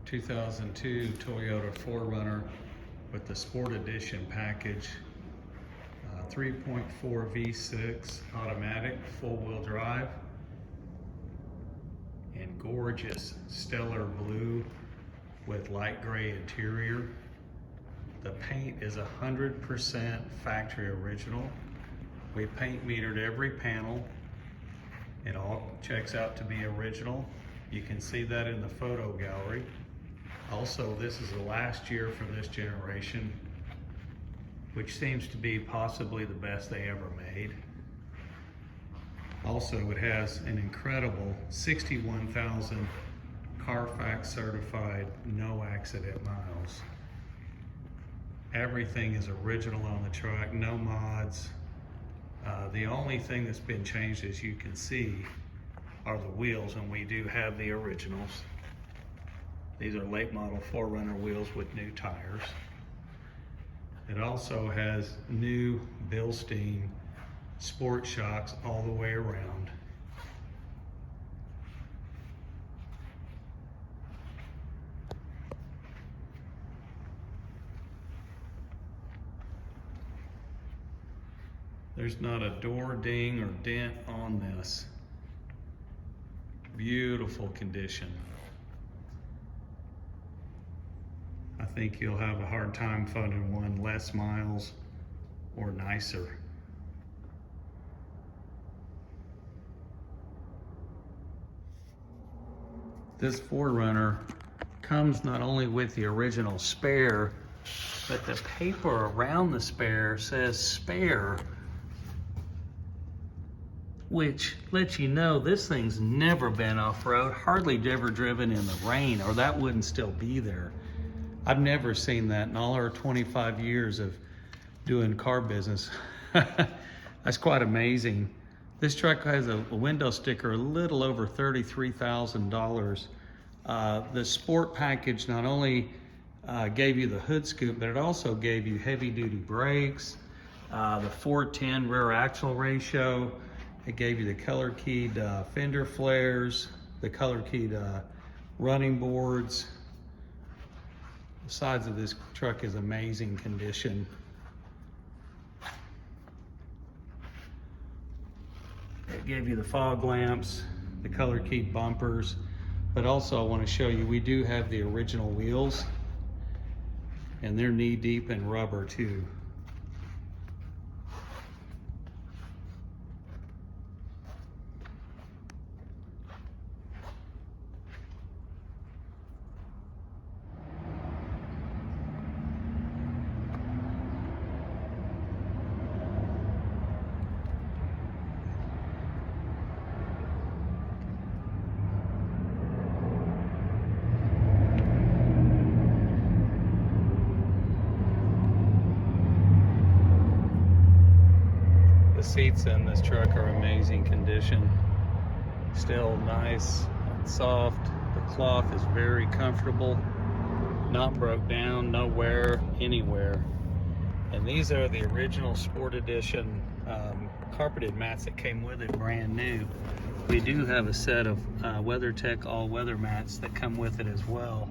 2002 Toyota 4Runner with the Sport Edition package. 3.4 V6 automatic, full-wheel drive, in gorgeous stellar blue with light gray interior. The paint is 100% factory original. We paint metered every panel. It all checks out to be original. You can see that in the photo gallery. Also, this is the last year for this generation, which seems to be possibly the best they ever made. Also, it has an incredible 61,000 Carfax certified no accident miles. Everything is original on the truck, no mods. The only thing that's been changed, as you can see, are the wheels, and we do have the originals. These are late model 4Runner wheels with new tires. It also has new Bilstein sport shocks all the way around. There's not a door ding or dent on this. Beautiful condition. I think you'll have a hard time finding one less miles or nicer. This 4Runner comes not only with the original spare, but the paper around the spare says spare, which lets you know this thing's never been off-road, hardly ever driven in the rain, or that wouldn't still be there. I've never seen that in all our 25 years of doing car business. That's quite amazing. This truck has a window sticker a little over $33,000. The sport package not only gave you the hood scoop, but it also gave you heavy duty brakes, the 410 rear axle ratio. It gave you the color keyed fender flares, the color keyed running boards. The sides of this truck is amazing condition. It gave you the fog lamps, the color keyed bumpers, but also I want to show you we do have the original wheels, and they're knee deep in rubber too. The seats in this truck are amazing condition. Still nice and soft. The cloth is very comfortable. Not broke down, no wear anywhere. And these are the original Sport Edition carpeted mats that came with it, brand new. We do have a set of WeatherTech all-weather mats that come with it as well.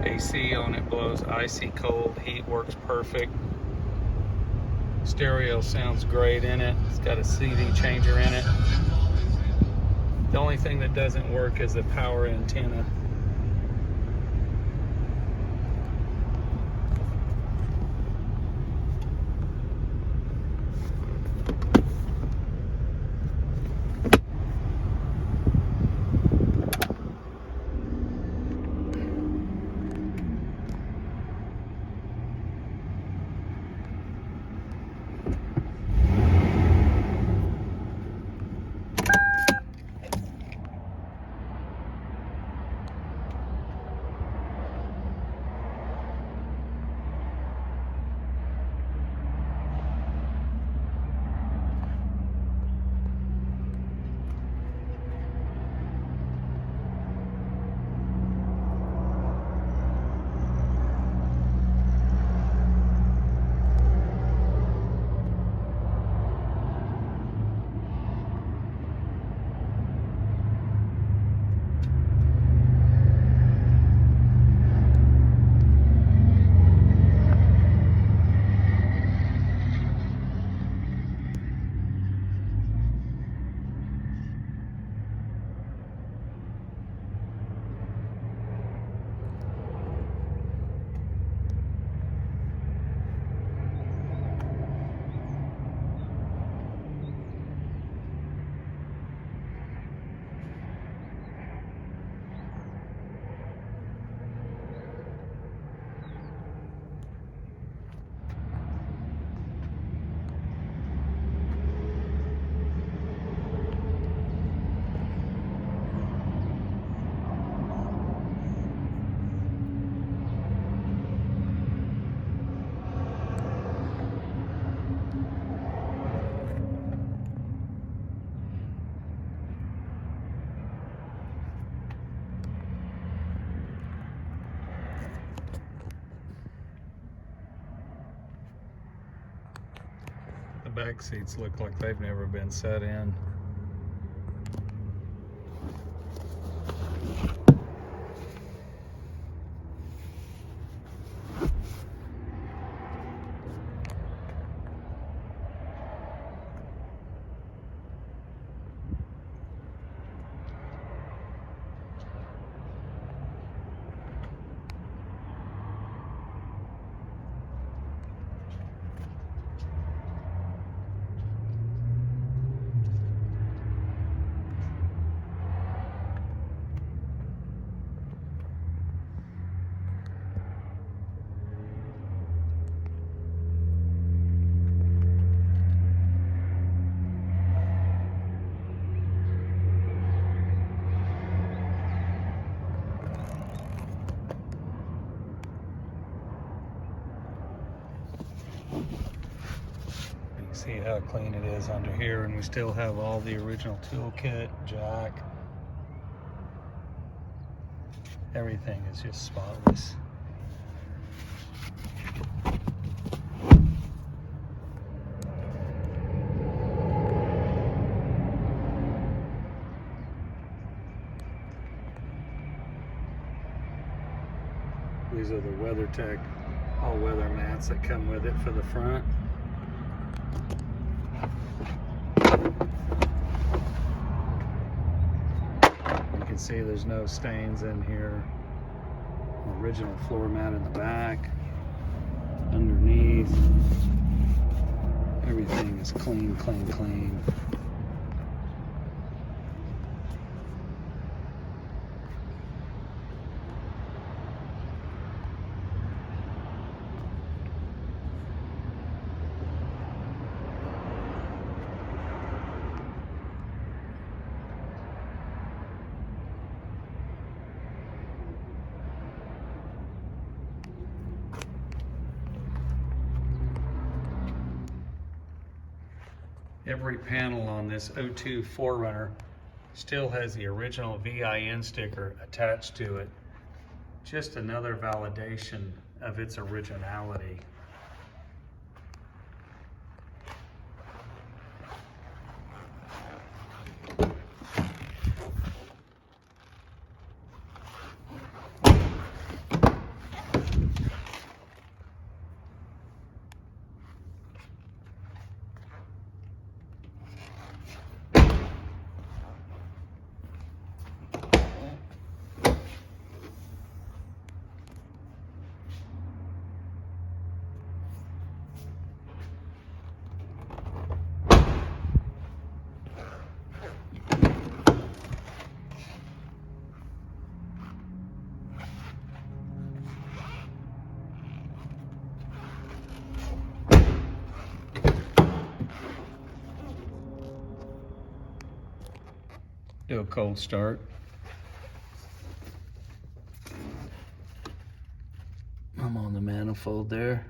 AC on it blows icy cold, heat works perfect. Stereo sounds great in it. It's got a CD changer in it. The only thing that doesn't work is the power antenna. The back seats look like they've never been set in. See how clean it is under here, and we still have all the original toolkit, jack. Everything is just spotless. These are the WeatherTech all-weather mats that come with it for the front. You can see there's no stains in here. Original floor mat in the back. Underneath, everything is clean, clean, clean. Every panel on this 02 4Runner still has the original VIN sticker attached to it. Just another validation of its originality. Do a cold start. I'm on the manifold there.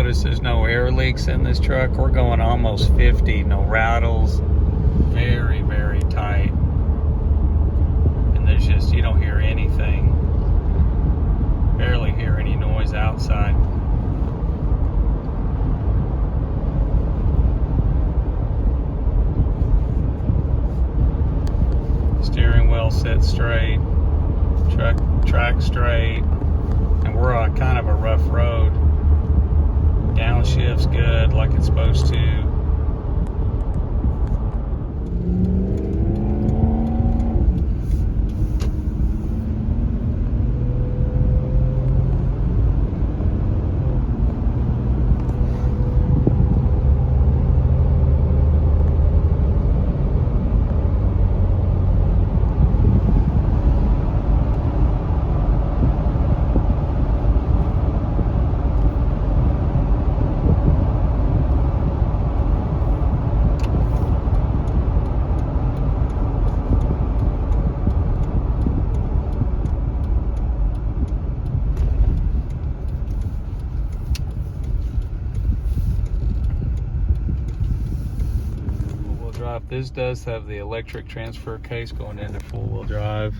notice there's no air leaks in this truck. We're going almost 50, no rattles, very, very tight. And there's just, you don't hear anything, barely hear any noise outside. Steering wheel set straight, track straight, and we're on kind of a rough road. Downshift's good like it's supposed to. This does have the electric transfer case going into four-wheel drive.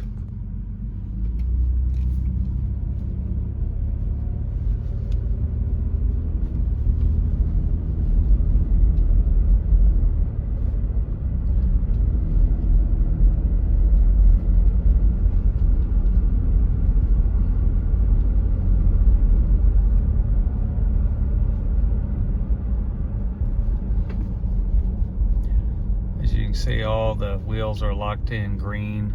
You can see all the wheels are locked in green.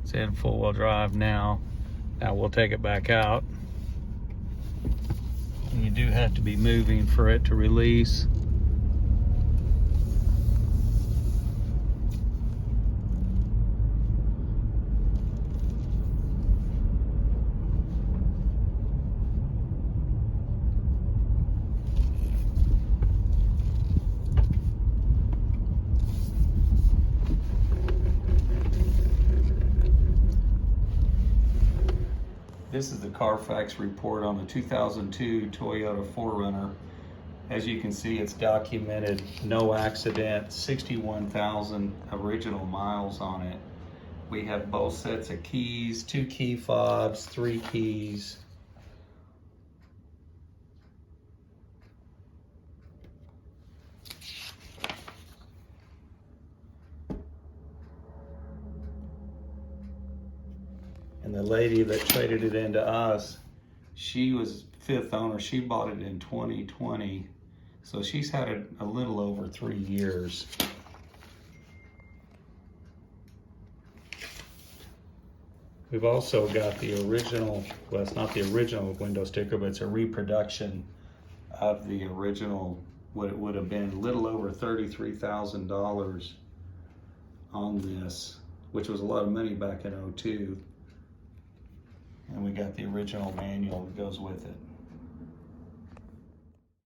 It's in four-wheel drive now. Now we'll take it back out. And you do have to be moving for it to release. This is the Carfax report on the 2002 Toyota 4Runner. As you can see, it's documented, no accident, 61,000 original miles on it. We have both sets of keys, 2 key fobs, 3 keys. And the lady that traded it into us, she was 5th owner. She bought it in 2020. So she's had it a little over 3 years. We've also got the original, well, it's not the original window sticker, but it's a reproduction of the original, what it would have been, a little over $33,000 on this, which was a lot of money back in '02. And we got the original manual that goes with it.